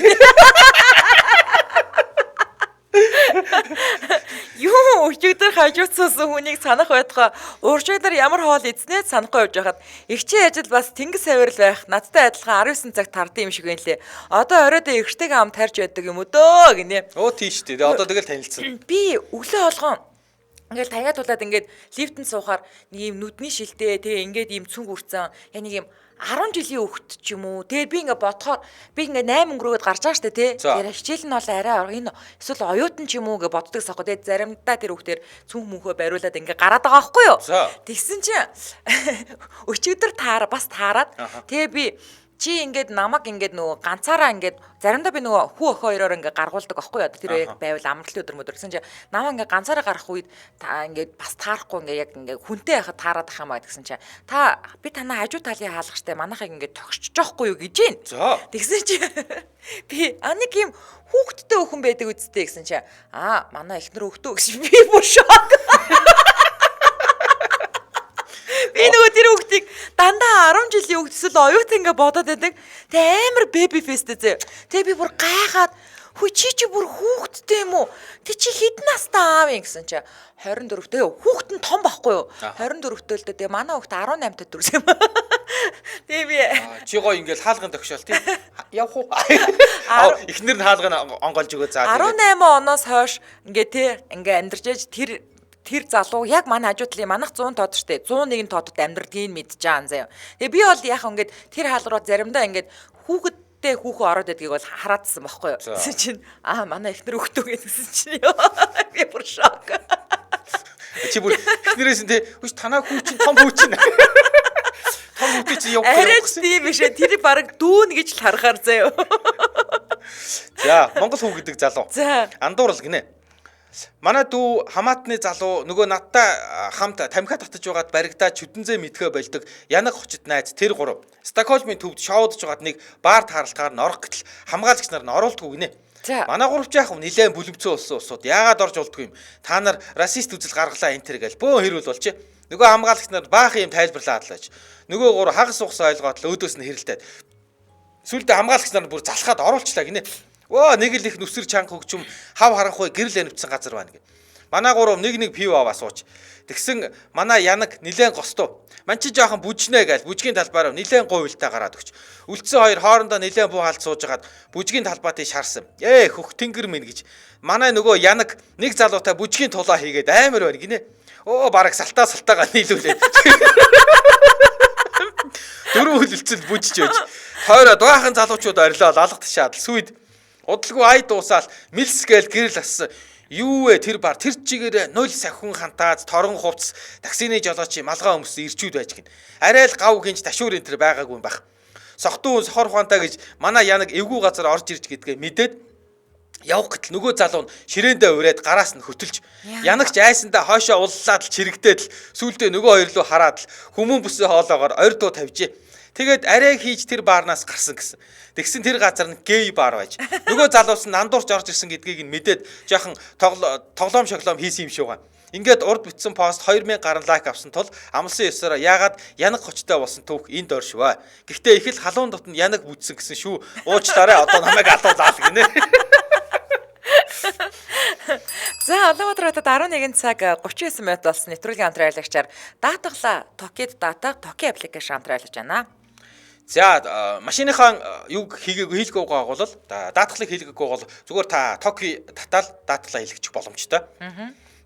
Юу өчигдөр хажуудсуусан хүнийг санах байтугай уржигдар ямар хоол эзнээ санахгүй явж байхад ихчийн ажил бас тэнгис авирал байх надтай адилхан 19 цаг тардсан юм шиг байна лээ. Одоо оройдоо ихтэйгээ ам тарж байдаг юм өдөө гинэ. Тийш дээ. Одоо тэгэл танилцсан. Би өглөө болгоон ингээл таяа тулаад ингээд лифтэнд суухаар нэг юм нүдний шилтэй тэгээ ингээд юм цүнх үрцэн яа нэг юм 10 жилийн хүүхэд ч юм уу. Тэгээ би ингээ бодохоор би ингээ 8 өнгөрөөд гарч байгаа штэ тий. Тэр хичээл нь бол арай энэ эсвэл оюутан ч юм уу гэж боддог сахгүй. Тэгээ заримдаа тэр хүүхдэр цүнх мөнхөө бариулаад ингээ гараад байгаа байхгүй юу. Тэгсэн чинь өчигдөр бас таарад. Тэгээ би чи ингээд намайг ингээд нөгөө ганцаараа ингээд заримдаа би нөгөө хүү охин хоёроор ингээд гаргуулдаг аахгүй юу. Тэр яг байвал амралтын өдөр мөдөр гэсэн чинь намайг ингээд ганцаараа гарах үед та ингээд бас таарахгүй ингээд яг ингээд хүнтэй байхад таарад ах юм аа гэсэн чинь та би танаа хажуу талын хаалгах штэ манайхыг ингээд тогшчих жоохгүй юу гэж байна. Тэгсэн чинь би нэг юм хүүхдтэй өхөн байдаг үсттэй гэсэн чинь манай эхнэр өхтөө гэсэн би бүр шок. Би нөгөө тэр хүүхдийг дандаа 10 жилийн хүүхд эсвэл оюутан ингээ бодоод байдаг. Тэ амар бэби фэстэй зэ. Тэ би бүр гайхаад хөө чи бүр хүүхдтэй юм уу? Тэ чи хэдэн настай аав юм гэсэн чи 24-тэй. Хүүхд нь том байхгүй юу? 24-тэй л дээ. Манай хүүхд 18-тай дүрс юм. Тийм би. Чи гоё ингээл хаалган төгшөөл тий. Явах уу? Эхнэр нь хаалган онгоолж өгөө заа. 18 оноос хойш ингээ тий ингээ амьдарч ээж тэр залуу яг манай хажуу талын манах 100 тод штэ 101 тодод амьдрдгийг мэдж байгаа заяа. Тэгээ би бол яхаа ингээд тэр хаал руу заримдаа ингээд хүүхэдтэй хүүхэн ороод байдгийг бол хараадсан байхгүй юу. Тэгсэн чинь манай эхнэр өгтөө гэсэн чинь ёо би бүр шок. Чи бүр эхнэрээс нь тий танаа хүү чинь том хүү чинь. Том хүүтэй чи явах юм. Арайч тийм бишээ тэр баг дүүн гэж л харахаар заяа. За Монгол хүү гэдэг залуу. За андуурал гинэ. Манай дүү хамаатны залуу нөгөө надтай хамт тамхиа татаж байгаад баригдаад чүдэнзээ мэдхэ болдог янаг хочит найз тэр гурав. Стокгольмын төвд шоудж байгаад нэг баар тааралгаар нь орох гэтэл хамгаалагч нар нь оруулдаггүй гинэ. Манай гуравч яах вэ? Нилээн бүлэмцэн улсын улсууд яагаад орж болдгүй юм? Та нар расист үзэл гаргалаа энэ төр гэж бөөн хэрүүл болчих. Нөгөө хамгаалагч нар баахан юм тайлбарлаа адлаач. Нөгөө гур хагас ухс ойлгоод л өөдөөс нь хэрэлдээд. Сүүлдээ хамгаалагч нар бүр залхаад оруулчлаа гинэ. Оо нэг л их нүсэр чанга хөгжим хав харанхуй гэрэл анивцсан газар байна гэ. Манай гурав нэг пив аваа сууч. Тэгсэн манай янаг нилээн гостов. Манчи жоохон бүжнэ гээл бүжгийн талбаараа нилээн говьлтаа гараад өгч. Үлдсэн хоёр хоорондоо нилээн буу хаалт суужгаад бүжгийн талбай тийш харсан. Хөх тэнгэр минь гэж. Манай нөгөө янаг нэг залуутай бүжгийн тулаа хийгээд амар байна гинэ. Оо бараг салтаагаа нийлүүлээд. Дөрөв хөлөлцөл бүжиж байж. Хойроо даахан залуучууд орилоо алга ташаад сүйд удалгүй ай дуусаал мэлс гээл гэрэл ассан. Юу вэ тэр бар тэр чигээр 0 сахин хантаад торон хувцс таксины жолооч малгай өмс ирчүүд байж гин. Арай л гав гинж ташуур энэ төр байгаагүй юм байх. Сохтуу сохор ухаантай гэж манай янаг эвгүй газар орж ирж гэдгээ мэдээд явах гэтэл нөгөө залуу нь ширээндээ ураад гараас нь хөтөлж янагч айсандаа хойшоо уллаад л чирэгдээд л сүулдэ нөгөө хоёр руу хараад л хүмүүн бүсээ хоолоогоор орь дуу тавьжээ. Тэгээд арай хийж тэр баарнаас гарсан гэсэн. Тэгсэн тэр газар нь гей бар байж. Нөгөө залуус нь нандуурч орж ирсэн гэдгийг нь мэдээд жоохон тоглоом шоглоом хийсэн юм шиг байна. Ингээд урд битсэн пост 2000 гаруй лайк авсан тул амлсан ёсоор яагаад янаг хочтой болсон түүх энд оршваа. Гэхдээ их л халуун дотн янаг бүтсэн гэсэн шүү. Уучлаарай одоо намайг алуулаа гинэ. За Улаанбаатар хотод 11 цаг 39 минут болсон нэвтрүүлгийн хамтран аялагчаар даатгалаа Токид дата Токи аппликейшн хамтран аялагч байна. За машиныхаа юг хийгээгүй хийлгөөгаа бол даатгалыг хийлгээгүй бол зүгээр та Токи татаал даатгалаа хийлгэж боломжтой.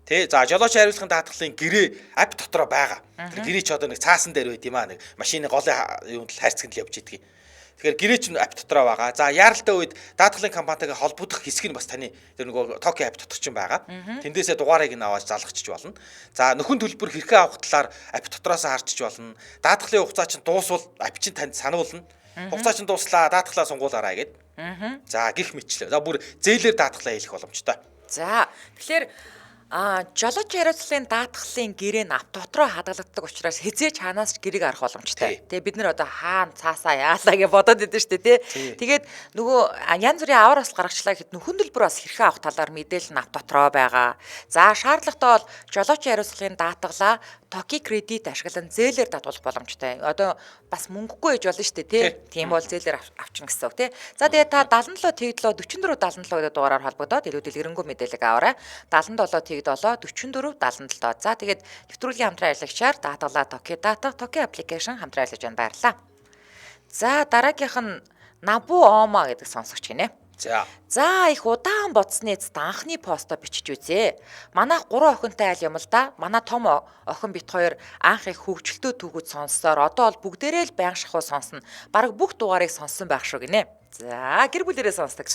Тэ за жолооч хариуцлагын даатгалын гэрээ апп дотроо байгаа. Тэр гэрээ ч одоо нэг цаасан дээр байд юм аа нэг машины голын юунд л хайрцагт л явж идэгий. Тэгэхээр гэрээ ч апп дотроо байгаа. За яаралтай үед даатгалын компанитайгаа холбогдох хэсэг нь бас таны тэр нөгөө Токи апп дотор ч байгаа. Тэндээсээ дугаарыг нь аваад залгachж болно. За нөхөн төлбөр хэрхэн авах талаар апп дотроос харчиж болно. Даатгалын хугацаа чинь дуусвал апп чинь танд сануулна. Хугацаа чинь дууслаа, даатгалаа сунгуулаарай гэд. За гих мэтчлээ. За бүр зээлээр даатгалаа хийх боломжтой. За тэгэхээр жолооч хариуцлагын даатгалын гэрээ нь апп дотроо хадгалагддаг учраас хизээч хаанаас ч гэрийг арах боломжтой. Тэгээ бид нар одоо хаана цаасаа яалаа гэж бодоод идэв штэ тий. Тэгээд нөгөө янз бүрийн аваар бас гаргачлаа гэхэд нөхөн төлбөр бас хэрхэн авах талаар мэдээлэл нь апп дотроо байгаа. За шаардлагатай бол жолооч хариуцлагын даатгалаа Токи кредит ашиглан зээлээр дадуулах боломжтой. Одоо бас мөнгөгүй ээж болно шүү дээ, тий. Тийм бол зээлээр авчин гэсэн үг, тий. За тэгээ та 77 тэгдлөө 44 77 гэдэг дугаараар холбогдоод илүү дэлгэрэнгүй мэдээлэл аваарай. 77 тэгдлөө 44 77. За тэгээд нэвтрүүлгийн хамтран аялагчаар даатгалаа Токи дата Токи аппликейшн хамтран аялагч байна. Баярлалаа. За дараагийнх нь Набу Ома гэдэг сонсогч гинэ. За их удаан бодсны эцэст анхны постоо бичиж үзье. Манайх 3 охинтой айл юм л да. Манай том охин бит хоёр анх их хөвгчлөлтөө түүхүүд сонссоор одоо бол бүгдээрээ л байнга шахуу сонсно. Бараг бүх дугаарыг сонссон байх шүү гинэ. За гэр бүлэрээ сонсдог.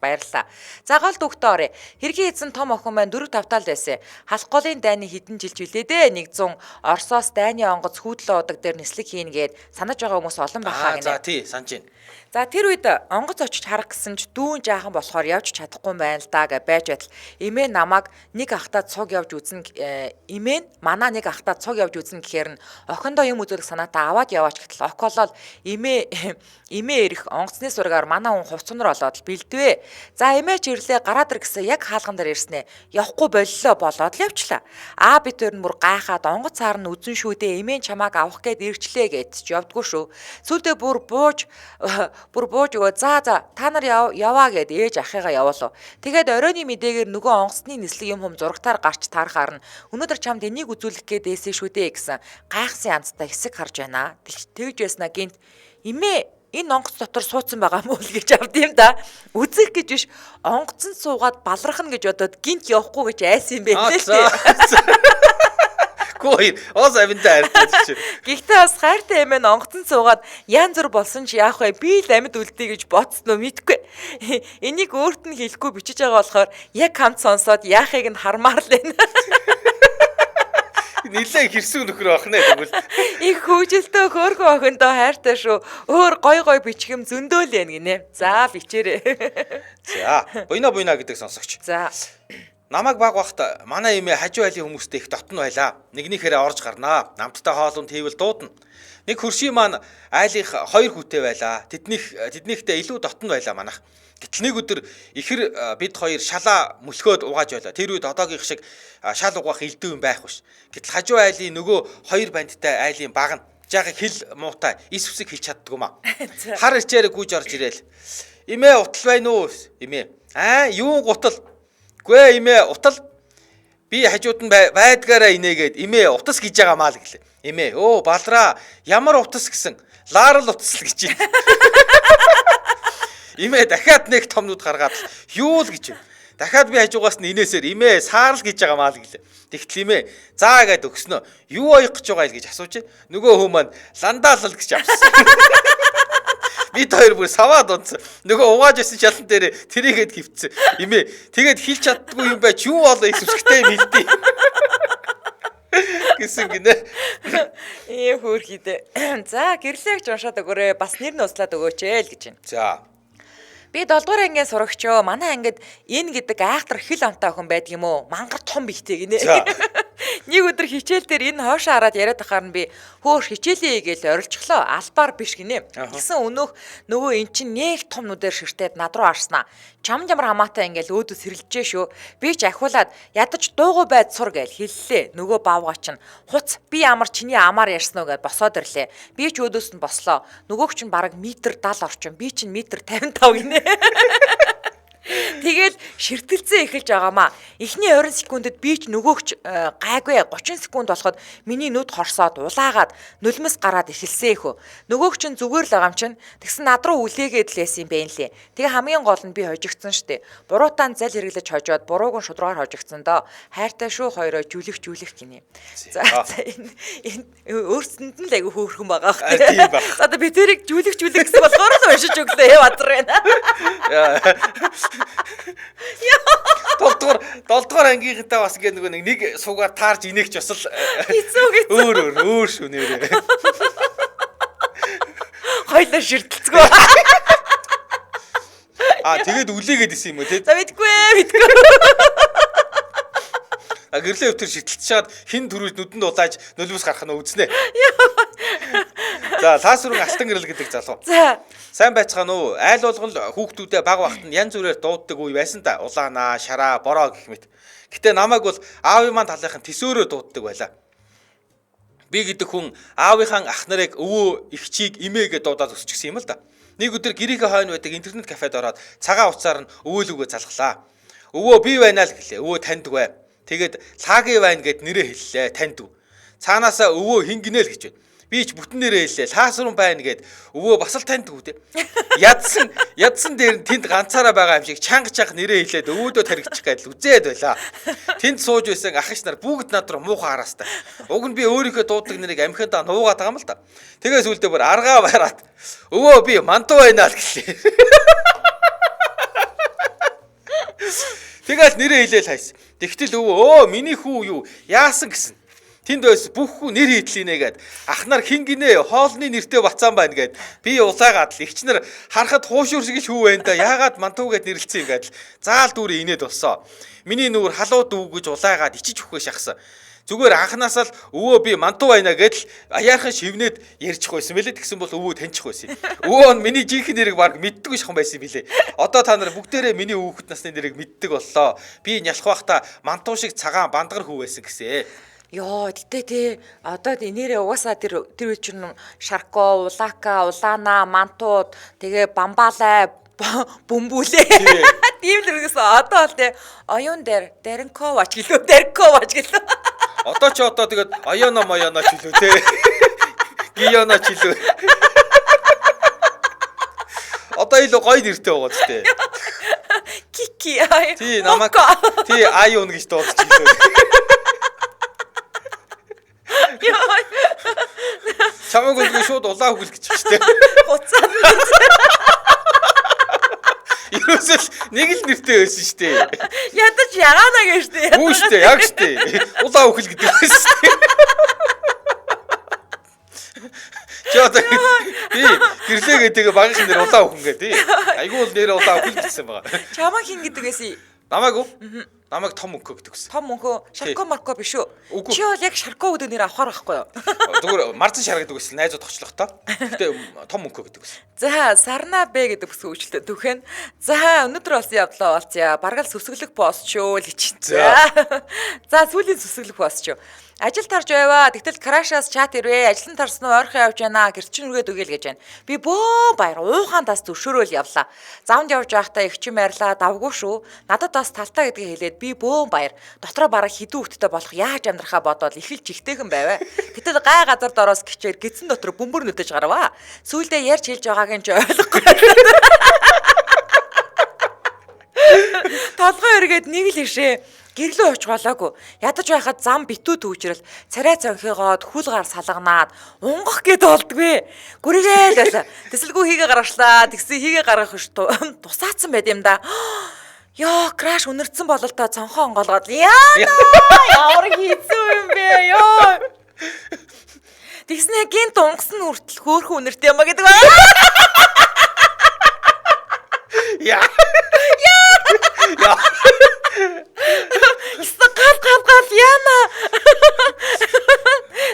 Баярлалаа. За гол дүүхтээ орё. Хэргийн эзэн том охин маань 4 5 тал байсан. Халах голын дайны хідэн жилж билээ дээ. 100 Оросоос дайны онгоц хүүтлэн удаг дээр нислэг хийн гээд санаж байгаа хүмүүс олон байхаа гинэ. За тий санаж байна. За тэр үед онгоц очиж харах гэсэн ч дүүн жаахан болохоор явж чадахгүй байна л да гэж байж байтал эмээ намайг нэг ахтаа цуг явж үзнэ эмээ манай нэг ахтаа цуг явж үзнэ гэхээр нь охиндоо юм үзүүлэх санаатай аваад яваач гэтэл околол эмээ эрэх онгоцны сураг удаагаар манай хүн хувцснаар болоод л бэлдвэ. За эмээж ирлээ гараад ир гэсэн яг хаалган дээр ирснэ. Явахгүй боллоо болоод л явчлаа. Бид хоёр нь бүр гайхаад онгоц цаар нь үзэн шүү дээ. Эмээ чамааг авах гээд ирчлээ гэж явдггүй шүү. Сүүлдээ бүр бууж өгөө. За та нар яваа гэд ээж ахыгаа явуулав. Тэгээд оройны мэдээгээр нөгөө онгоцны нислэг юм зурагтаар гарч таарахаар нь өнөөдөр чамд энийг үзүүлэх гээд эсэ шүү дээ гэсэн гайхсан янзтай хэсэг харж байна. Тэгж байснаа гинт эмээ энэ онгоц дотор суудсан байгаа мó л гэж авд юм да. Үзэх гэж биш онгоцон суугаад балархна гэж бодоод гинт явахгүй гэж айсан юм байна. Гой оос авинтаа харж. Гэхдээ бас хайртай эмээ онгоцон суугаад янз бүр болсон ч яах вэ? Би л амьд үлдээ гэж бодсноо мэдгүй. Энийг өөрт нь хэлэхгүй бичиж байгаа болохоор яг хамт сонсоод яахыг нь хармаар л байна. Нилээ хэрсүү нөхөр охин ээ тэгвэл. Их хүүжилтөө хөөрхөн охиндоо хайртай шүү. Өөр гой бичгэм зөндөөл яана гинэ. За бичээрэй. За, буйна гэдэг сонсогч. За. Намайг баг бахта манай эмээ хажуу айлын хүмүүстэй их дотн байлаа. Нэгнийхээрээ орж гарнаа. Намттай хоолунд хийвэл дуудана. Нэг хөршийн маань айлынх 2 хүүтэй байлаа. Тэднийхтэй илүү дотн байлаа манайх. Гэтэл нэг өдөр ихэр бид хоёр шалаа мөлхөөд угааж байлаа. Тэр үед одоогийн шиг шал угаах элдв юм байх биш. Гэтэл хажуу айлын нөгөө 2 бандтай айлын баг нь жаахан хил муутай ис үсэг хийж чаддгүй маа. Хар ичээр гүйж орж ирээл. Эмээ утал байна уу? Эмээ. Юу гутал? Гүй эмээ утал. Би хажууд нь байдгаараа инээгээд эмээ утас гэж байгаа маа л гэлээ. Эмээ балраа ямар утас гэсэн лаарл утас л гэж байна. Эмээ дахиад нэг томнууд гаргаад юу л гэж байна. Дахиад би хажуугаас нь инээсээр эмээ саарл гэж байгаа маа л гэлээ. Тэгтэл эмээ заа гэд өгснөө. Юу оёх гэж байгаа л гэж асууж. Нөгөө хүмүүс маань ландаалал гэж авсан. Бид хоёр бүр саваад унтсан. Нөгөө угааж исэн шалан дээр тэрийгэд хөвцсөн. Эмээ тэгээд хэлж чаддгүй юм байж юу болоо их үсгтэй мэлдээ. Гэсэн гинэ. Хөөрхий дээ. За гэрлэгч уншаад өгөөрэй. Бас нэр нь услаад өгөөч ээ л гэж байна. За. Би 7 дугаар ангийн сурагчоо манай ангид энэ гэдэг айхтар хэл амтай охин байдаг юм уу? Мангар том бихтэй гинэ. Нэг өдөр хичээл дээр энэ хоошоо хараад яриад ахаар нь би хөөх хичээлээ гээл орилжглоо. Албаар биш гинэ. Гэсэн өнөөх нөгөө эн чин нэг том нүдээр ширтээд над руу арснаа. Чам ямар хамаатай ингээл өөдөө сэрэлжээ шүү. Би ч ахиулаад ядаж дуугүй байд сур гээл хэллээ. Нөгөө баавга чинь хуц би ямар чиний амаар ярьсан уу гэд босоод ирлээ. Би ч өөдөөс нь бослоо. Нөгөөг чинь бараг метр 70 орчим. Би чинь метр 55 гинэ. Тэгэл ширтэлцээ эхэлж байгаамаа. Эхний 20 секундэд би ч нөгөөгч гайгүй 30 секунд болоход миний нүд хорсоод улаагаад нулимс гараад эхэлсэн ихөө. Нөгөөгч нь зүгээр л байгаа юм чинь. Тэгсэн над руу үлээгээд лээсэн юм байна лээ. Тэгээ хамгийн гол нь би хожигдсан штэ. Буруутаан зал хэрэглэж хожоод бурууг нь шудраагаар хожигдсан доо. Хайртай шүү хоёроо жүлэх гинэ. За энэ өөрсөнд нь л айгүй хөөрхөн байгаа хэрэг. Одоо би тэрийг жүлэх гэсэн болохоор л уншиж өглөө бадар байна. 7 дугаар ангийнхантай бас ингэ нэг суугаар таарж инеэгч бас л өөр шүү нэрээ. Хоёлоо ширтэлцгөө. Тэгээд үлээгээд исэн юм уу те? За мэдгүй. Гэрлээ өвтөр шитэлж чаад хин төрүүлж нүдэнд улааж нулимс гарах нь үзнэ. За лаасрын алтан гэрэл гэдэг залуу. За сайн байцгаана уу? Айл болгон хүүхдүүдээ баг багт нь янз бүрээр дууддаг үе байсан та. Улаанаа, шараа, бороо гэх мэт. Гэтэ намайг бол аавын маань талынхан төсөөрөө дууддаг байлаа. Би гэдэг хүн аавынхаа ах нарыг өвөө, ихчийг, эмээгээ дуудаад өсчихсэн юм л да. Нэг өдөр гэрийнхээ хойно байдаг интернет кафед ороод цагаан уцаар нь өвөөлөгөө залглаа. Өвөө би байна л гэлээ. Өвөө таньдаг бай. Тэгээд лаги байна гэд нэрээ хэллээ. Танд. Цаанаасаа өвөө хин гинэ л гэж байна. Би ч бүтэн нэрээ хэллээ. Лаасрын байна гэд өвөө бас л танд үү те. Ядсан дээр нь тэнд ганцаараа байгаа юм шиг чанга нэрээ хэлээд өвөөдөө таригчих гэдэл үзээд байлаа. Тэнд сууж байсан ах иш нар бүгд над руу муухай хараастай. Уг нь би өөрийнхөө дуудаг нэрийг амхиндаа нуугаад байгаа юм л да. Тэгээс үлдээ бүр аргаа байраад өвөө би мантуу байна л гэлээ. Тэгэл нэрээ хэлээл хайс. Тэгтэл өвөө миний хүү юу яасан гэсэн. Тэнд байс бүх хүн нэр хийдлийнэ гэд ах нар хин гинэ хоолны нэртэй бацаан байна гэд би улаагаад л игч нар харахад хуушуурс гэж хүү байна да яагаад мантуугээд нэрлэлцэн гэд заал дүүрээ инээд болсон. Миний нүүр халуу дүү гэж улаагаад ичиж өгөхөө шахсан. Зүгээр анханасаа л өвөө би мантуу байна гэдэл аяархан шивнээд ярьчих байсан мэлээ. Тэгсэн бол өвөө таньчих байсан. Өвөө нь миний жинхэнэ нэрийг баг мэддэггүй шахан байсан билээ. Одоо та нар бүгдээрээ миний өвгөт насны нэрийг мэддэг боллоо. Би нялх байхдаа мантуу шиг цагаан бандгар хүү байсан гэсэн. Йоо, тэгтээ тий. Одоо нэрээ угаасаа тэр үе чинь Шарко, Улака, Улаана, Мантууд, тэгээ Бамбалай, Бөмбүлээ. Тийм л үгээс одоо л тий. Оюун дээр Дэрэнковач гэлөө, Дэрэнковач гэлөө. Одоо ч одоо тэгээд Аяна Маяна ч хэлүү те. Гияна ч хэлүү. Одоо илүү гоё нэртэй байгаа ч те. Кики ай. Тий намайг тий Аюун гэж дуудаж хэлээ. Чамайг үлгүй шууд улаа хүл гэж штэ. Хуцаад. Ерөөсөл нэг л нэртэй байсан штэ. Ядаж ягаана гэж штэ. Үгүй штэ, яг штэ. Улаа хүл гэдэг байсан штэ. Чөөд би гэрлээгээ тэгээ багын нэр улаа хүн гээ тий. Айгуул нэр улаа хүл гэсэн байгаа. Чамаа хин гэдэг байсан. Намайг уу? Намайг том өнгө гэдэг гэсэн. Том өнгө Шарко Марко биш үү? Үгүй. Чи бол яг Шарко гэдэг нэр авахар байхгүй юу? Зүгээр марцан шар гэдэг гэсэн найзууд очлох та. Гэтэ том өнгө гэдэг гэсэн. За Сарна Б гэдэг бүсгүй үйлчлээ түүхэн. За өнөөдөр болсон явдлаа болцъя. Баргал сүсгэлэх пост шүү л гэж. За сүүлийн сүсгэлэх пост шүү. Ажил тарж байваа. Тэгтэл крашаас чат ирвэ. Ажил нь тарсан уу ойрхон явж байна. Гэрчин рүүгээ дүгээл гэж байна. Би бөө баяр уухандаас зөвшөөрөөл явлаа. Завнд явж байхдаа их чим ярьлаа. Давгүй шүү. Надад бас талтай гэдгийг хэлээд би бөө баяр. Дотроо бараг хідүү хөвтөй болох яаж амьдрахаа бодоод их л жигтэйхэн байваа. Гэтэл гай газар дороос гिचээр гидсэн дотор бөмбөр нүдэж гарваа. Сүүлдээ ярьж хэлж байгааг нь ч ойлгохгүй. Толгой эргээд нэг л ишээ. Гэрлөө очих болоогүй. Ядаж байхад зам битүү төвжрэл царай цонхигоод хүл гар салганаад унгах гээд болдгүй. Гүрийгээл байла. Тэсэлгүй хийгээ гаргашлаа. Тэгсэн хийгээ гаргах ш тусаацсан байд юм да. Йоо, краш үнэрсэн бололтой цонхоо онгоолгоод ямар хийцүү юм бэ ёо. Тэгснэ гинт унгасан хүртэл хөөхөн үнэртэй юм а гэдэг. Яа. Гал яана.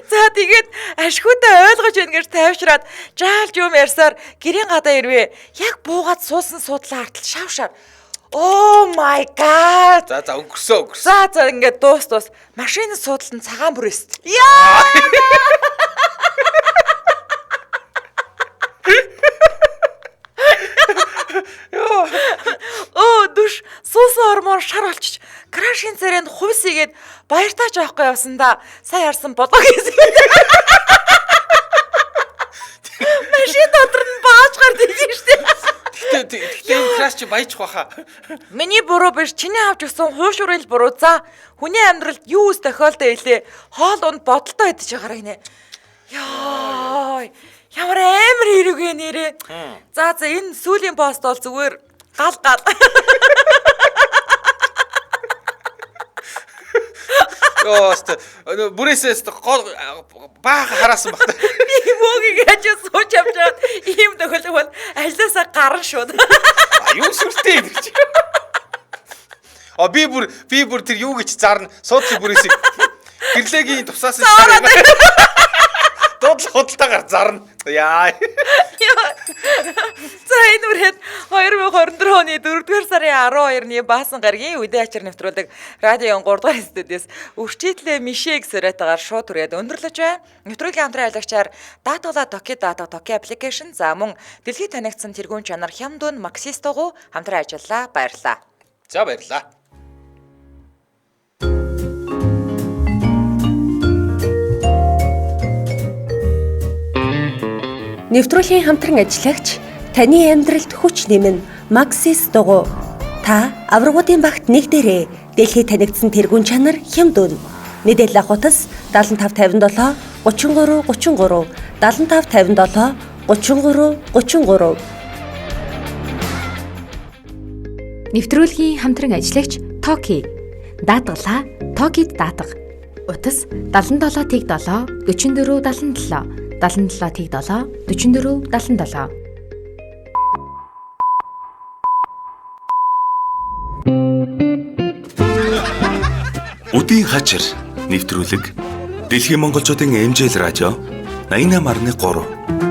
За тэгээд ашгүйдээ ойлгож байна гэж тайвшраад жаалж юм ярьсаар гэрийн гадаа ирвэ. Яг буугаад суусан суудлаа артал шавшаар. Oh my god. За өнгөрсөө. За ингээд дуус. Машины суудлын цагаан бүрээст. Яа. Дүш суусан ормоор шар болчих. Крашийн царайнд хувьс игээд баяртаач авахгүй явсандаа сайн харсан болоо гэсэн. Машин дотор нь бааж гардаг юм штэ. Тэгтээ краш чи баяжих баха. Миний буруу биш, чиний авч өгсөн хуушурал буруу. За хүний амьдралд юу үс тохиолдоо илээ. Хоол унд бодолтой идэж байгаарай нэ. Яа. Ямар амар хэрэг нэрээ. За энэ сүүлийн пост бол зүгээр гал. Ёост бүрээсээс баах хараасан багтаа. Би мөгийг хажуу сууж авчаад ийм тохиолдол бол ажлаасаа гарна шууд. Юу сүртэй юм чи. Би бүр тэр юу гэж зарна. Суудлын бүрээсийг гэрлээгийн тусаас шарна. Дуудлах худалдаагаар зарна. Яа. За энэ үрээд 2024 оны 4-р сарын 12-ны баасан гарагийн үдээ ачаар нэвтрүүлэг радион 3-р студиэс өвчтөлөө Мишэг Сөрэтагаар шууд түрээд өндөрлөж байна. Нэвтрүүлгийн хамтран аялагчаар Даатгала Токи аппликейшн за мөн дэлхийд танигдсан тэргуун чанар Хямдун Максистогоо хамтран ажиллаа. Баярлалаа. За баярлалаа. Нэвтрүүлгийн хамтран ажиллагч таны амьдралд хүч нэмэн Максис дугуй. Та аврагуудын багт нэг дээрээ дэлхийд танигдсан тэргуун чанар Хямдун. Мэдээлэл авах утас 7557 33 33 7557 33 33. Нэвтрүүлгийн хамтран ажиллагч Токи. Даатгала Токид даатга. Утас 77-ийг 7 44 77 77-ийг 7 44 77. Өдийн хачир Нэвтрүүлэг Дэлхийн монголчуудын эмжээл радио 88.3